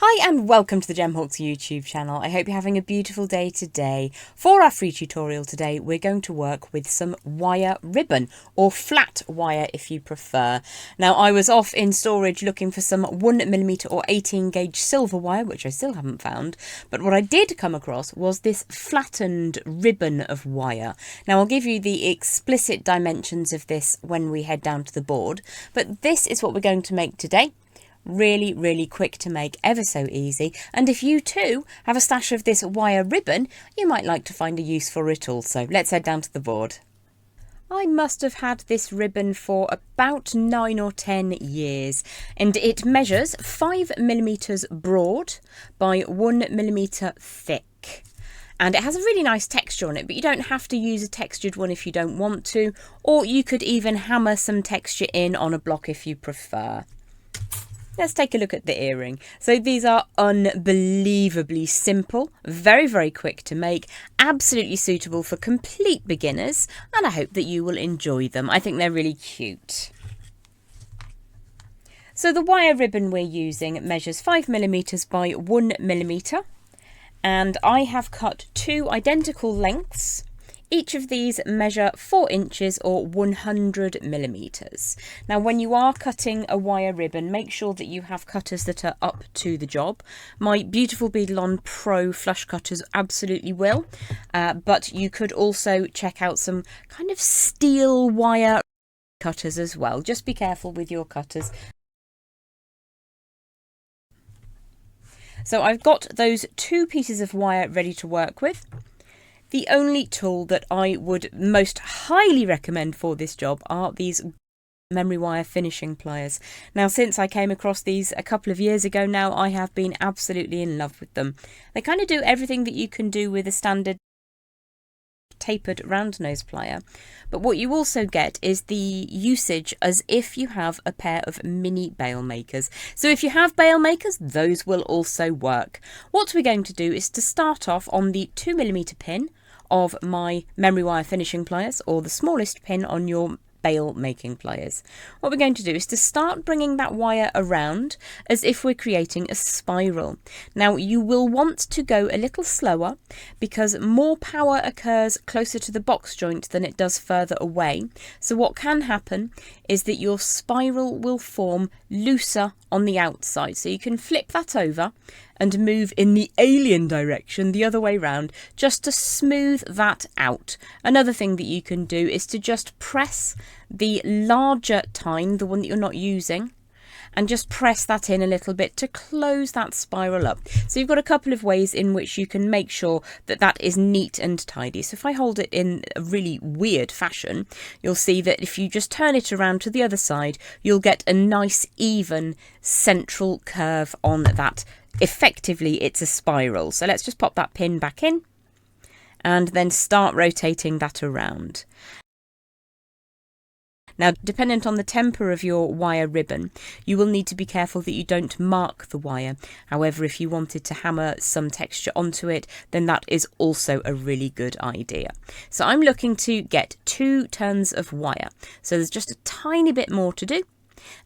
Hi and welcome to the Gemhawks YouTube channel. I hope you're having a beautiful day today. For our free tutorial today, we're going to work with some wire ribbon, or flat wire if you prefer. Now, I was off in storage looking for some 1mm or 18 gauge silver wire, which I still haven't found, but what I did come across was this flattened ribbon of wire. Now, I'll give you the explicit dimensions of this when we head down to the board, but this is what we're going to make today. Really quick to make, ever so easy, and if you too have a stash of this wire ribbon, you might like to find a use for it also. Let's head down to the board. I must have had this ribbon for about 9 or 10 years, and it measures 5mm broad by 1mm thick. And it has a really nice texture on it, but you don't have to use a textured one if you don't want to, or you could even hammer some texture in on a block if you prefer. Let's take a look at the earring. So these are unbelievably simple, very quick to make, absolutely suitable for complete beginners, and I hope that you will enjoy them. I think they're really cute. So the wire ribbon we're using measures 5mm by 1mm, and I have cut two identical lengths. Each of these measure 4 inches or 100mm. Now, when you are cutting a wire ribbon, make sure that you have cutters that are up to the job. My Beautiful Beadle Pro flush cutters absolutely will, but you could also check out some kind of steel wire cutters as well. Just be careful with your cutters. So I've got those two pieces of wire ready to work with. The only tool that I would most highly recommend for this job are these memory wire finishing pliers. Now, since I came across these a couple of years ago now, I have been absolutely in love with them. They kind of do everything that you can do with a standard tapered round nose plier, but what you also get is the usage as if you have a pair of mini bail makers. So if you have bail makers, those will also work. What we're going to do is to start off on the 2mm pin of my memory wire finishing pliers, or the smallest pin on your bail making pliers. What we're going to do is to start bringing that wire around as if we're creating a spiral. Now, you will want to go a little slower because more power occurs closer to the box joint than it does further away. So what can happen is that your spiral will form looser on the outside. So you can flip that over and move in the alien direction, the other way round, just to smooth that out. Another thing that you can do is to just press the larger tine, the one that you're not using, and just press that in a little bit to close that spiral up. So you've got a couple of ways in which you can make sure that that is neat and tidy. So if I hold it in a really weird fashion, you'll see that if you just turn it around to the other side, you'll get a nice even central curve on that. Effectively, it's a spiral. So let's just pop that pin back in and then start rotating that around. Now, dependent on the temper of your wire ribbon, you will need to be careful that you don't mark the wire. However, if you wanted to hammer some texture onto it, then that is also a really good idea. So I'm looking to get 2 turns of wire. So there's just a tiny bit more to do.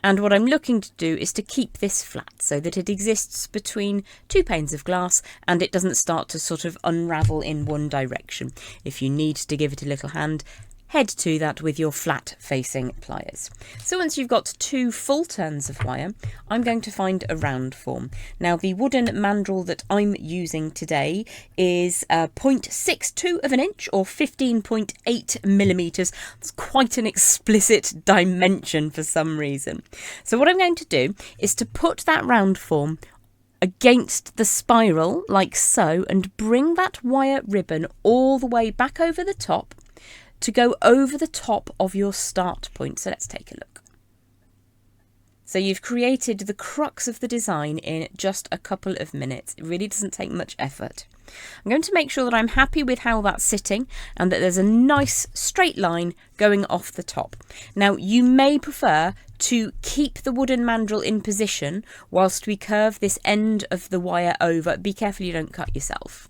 And what I'm looking to do is to keep this flat so that it exists between 2 panes of glass and it doesn't start to sort of unravel in one direction. If you need to give it a little hand, head to that with your flat facing pliers. So once you've got 2 full turns of wire, I'm going to find a round form. Now, the wooden mandrel that I'm using today is 0.62 of an inch or 15.8mm. That's quite an explicit dimension for some reason. So what I'm going to do is to put that round form against the spiral like so and bring that wire ribbon all the way back over the top to go over the top of your start point. So let's take a look. So you've created the crux of the design in just a couple of minutes. It really doesn't take much effort. I'm going to make sure that I'm happy with how that's sitting and that there's a nice straight line going off the top. Now, you may prefer to keep the wooden mandrel in position whilst we curve this end of the wire over. Be careful you don't cut yourself.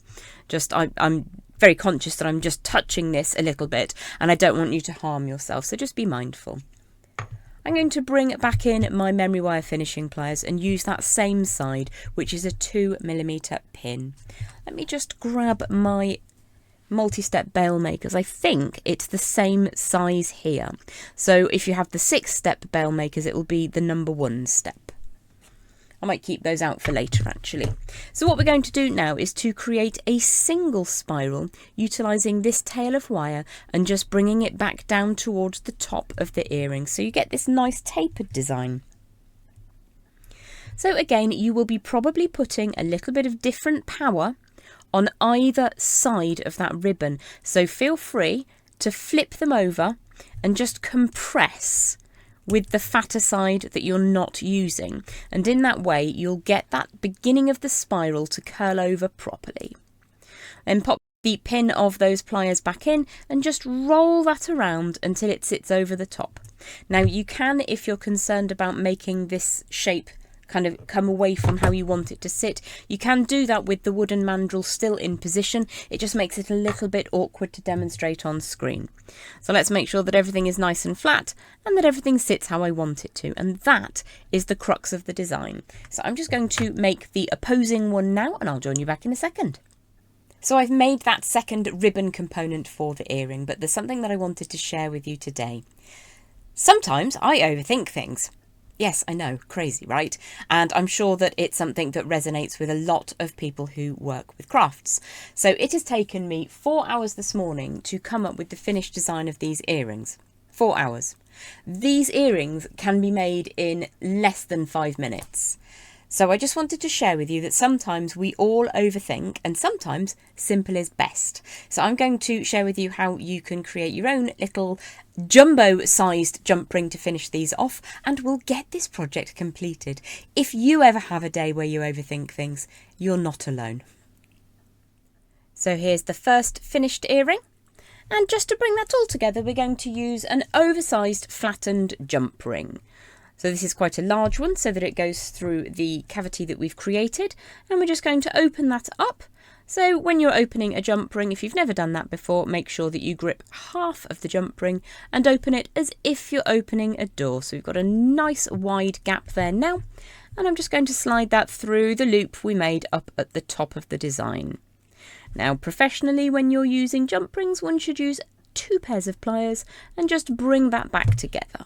I'm very conscious that I'm just touching this a little bit and I don't want you to harm yourself, so just be mindful. I'm going to bring back in my memory wire finishing pliers and use that same side, which is a 2mm pin. Let me just grab my multi-step bail makers. I think it's the same size here. So if you have the 6-step bail makers, it will be the number 1 step. I might keep those out for later actually. So what we're going to do now is to create a single spiral utilising this tail of wire and just bringing it back down towards the top of the earring, so you get this nice tapered design. So again, you will be probably putting a little bit of different power on either side of that ribbon, so feel free to flip them over and just compress with the fatter side that you're not using, and in that way you'll get that beginning of the spiral to curl over properly. Then pop the pin of those pliers back in and just roll that around until it sits over the top. Now you can, if you're concerned about making this shape kind of come away from how you want it to sit, you can do that with the wooden mandrel still in position. It just makes it a little bit awkward to demonstrate on screen. So let's make sure that everything is nice and flat and that everything sits how I want it to, and that is the crux of the design. So I'm just going to make the opposing one now and I'll join you back in a second. So I've made that second ribbon component for the earring, but there's something that I wanted to share with you today. Sometimes I overthink things. Yes, I know, crazy, right? And I'm sure that it's something that resonates with a lot of people who work with crafts. So it has taken me 4 hours this morning to come up with the finished design of these earrings. 4 hours. These earrings can be made in less than 5 minutes. So I just wanted to share with you that sometimes we all overthink and sometimes simple is best. So I'm going to share with you how you can create your own little jumbo-sized jump ring to finish these off, and we'll get this project completed. If you ever have a day where you overthink things, you're not alone. So here's the first finished earring. And just to bring that all together, we're going to use an oversized flattened jump ring. So this is quite a large one so that it goes through the cavity that we've created, and we're just going to open that up. So when you're opening a jump ring, if you've never done that before, make sure that you grip half of the jump ring and open it as if you're opening a door. So we've got a nice wide gap there now, and I'm just going to slide that through the loop we made up at the top of the design. Now professionally, when you're using jump rings, one should use 2 pairs of pliers and just bring that back together.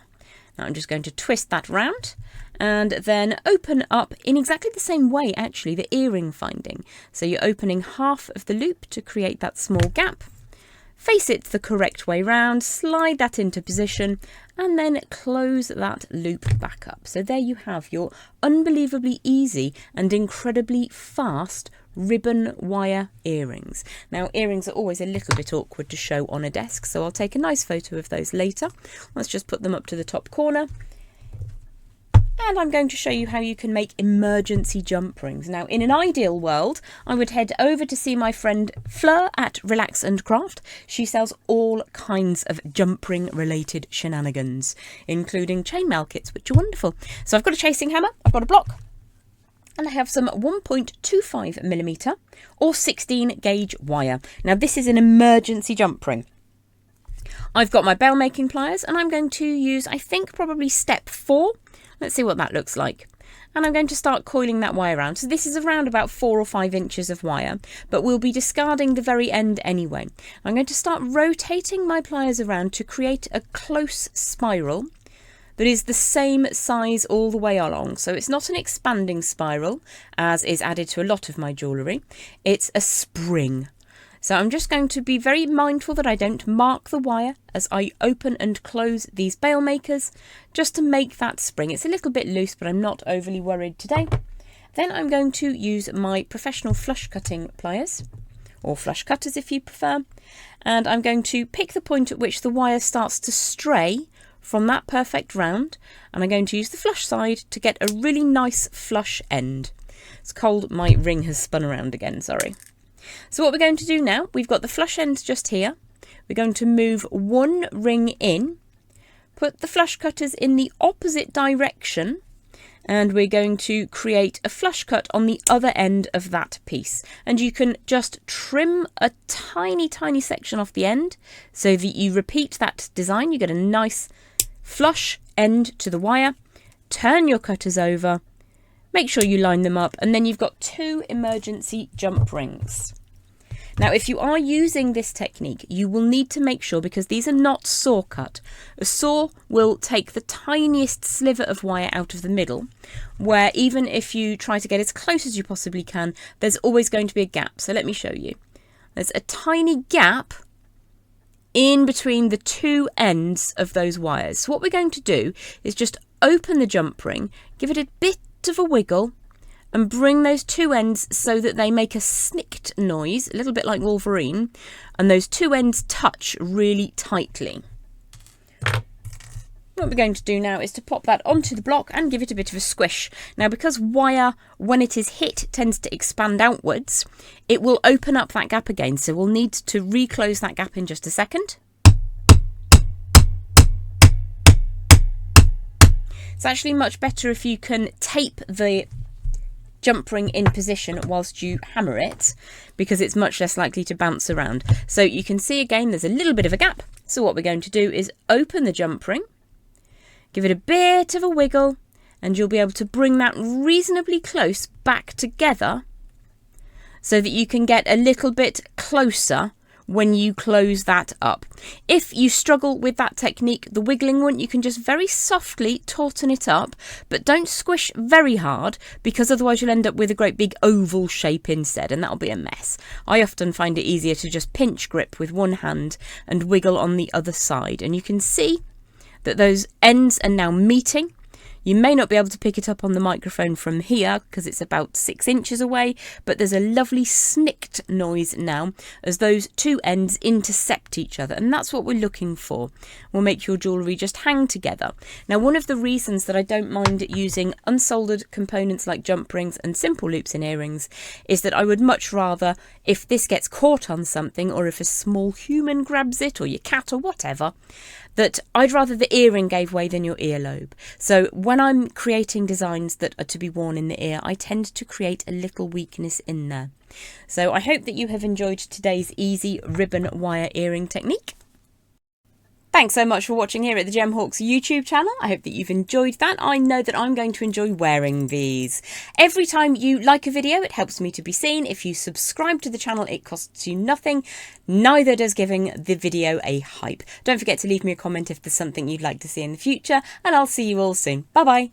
Now I'm just going to twist that round and then open up in exactly the same way, actually, the earring finding. So you're opening half of the loop to create that small gap, face it the correct way round, slide that into position, and then close that loop back up. So there you have your unbelievably easy and incredibly fast ribbon wire earrings. Now earrings are always a little bit awkward to show on a desk, so I'll take a nice photo of those later. Let's just put them up to the top corner. And I'm going to show you how you can make emergency jump rings. Now, in an ideal world, I would head over to see my friend Fleur at Relax and Craft. She sells all kinds of jump ring related shenanigans, including chainmail kits, which are wonderful. So I've got a chasing hammer, I've got a block, and I have some 1.25mm or 16 gauge wire. Now this is an emergency jump ring. I've got my bail making pliers and I'm going to use, I think, probably step 4. Let's see what that looks like. And I'm going to start coiling that wire around. So this is around about 4 or 5 inches of wire, but we'll be discarding the very end anyway. I'm going to start rotating my pliers around to create a close spiral that is the same size all the way along. So it's not an expanding spiral, as is added to a lot of my jewellery. It's a spring. So I'm just going to be very mindful that I don't mark the wire as I open and close these bail makers, just to make that spring. It's a little bit loose, but I'm not overly worried today. Then I'm going to use my professional flush cutting pliers, or flush cutters if you prefer, and I'm going to pick the point at which the wire starts to stray from that perfect round, and I'm going to use the flush side to get a really nice flush end. It's cold, my ring has spun around again, sorry. So what we're going to do now, we've got the flush ends just here. We're going to move one ring in, put the flush cutters in the opposite direction, and we're going to create a flush cut on the other end of that piece. And you can just trim a tiny section off the end so that you repeat that design. You get a nice flush end to the wire, turn your cutters over, make sure you line them up, and then you've got 2 emergency jump rings. Now, if you are using this technique, you will need to make sure, because these are not saw cut, a saw will take the tiniest sliver of wire out of the middle, where even if you try to get as close as you possibly can, there's always going to be a gap. So let me show you. There's a tiny gap in between the 2 ends of those wires. So what we're going to do is just open the jump ring, give it a bit of a wiggle, and bring those 2 ends so that they make a snicked noise, a little bit like Wolverine, and those 2 ends touch really tightly. What we're going to do now is to pop that onto the block and give it a bit of a squish. Now, because wire, when it is hit, tends to expand outwards, it will open up that gap again, so we'll need to reclose that gap in just a second. It's actually much better if you can tape the jump ring in position whilst you hammer it, because it's much less likely to bounce around. So you can see again there's a little bit of a gap. So what we're going to do is open the jump ring, give it a bit of a wiggle, and you'll be able to bring that reasonably close back together so that you can get a little bit closer when you close that up. If you struggle with that technique, the wiggling one, you can just very softly tauten it up, but don't squish very hard, because otherwise you'll end up with a great big oval shape instead, and that'll be a mess. I often find it easier to just pinch grip with one hand and wiggle on the other side, and you can see that those ends are now meeting. You may not be able to pick it up on the microphone from here because it's about 6 inches away, but there's a lovely snicked noise now as those 2 ends intercept each other, and that's what we're looking for. Will make your jewellery just hang together. Now, one of the reasons that I don't mind using unsoldered components like jump rings and simple loops in earrings is that I would much rather, if this gets caught on something, or if a small human grabs it, or your cat or whatever, that I'd rather the earring gave way than your earlobe. So when I'm creating designs that are to be worn in the ear, I tend to create a little weakness in there. So I hope that you have enjoyed today's easy ribbon wire earring technique. Thanks so much for watching here at the Gem Hawks YouTube channel. I hope that you've enjoyed that. I know that I'm going to enjoy wearing these. Every time you like a video, it helps me to be seen. If you subscribe to the channel, it costs you nothing. Neither does giving the video a hype. Don't forget to leave me a comment if there's something you'd like to see in the future, and I'll see you all soon. Bye bye.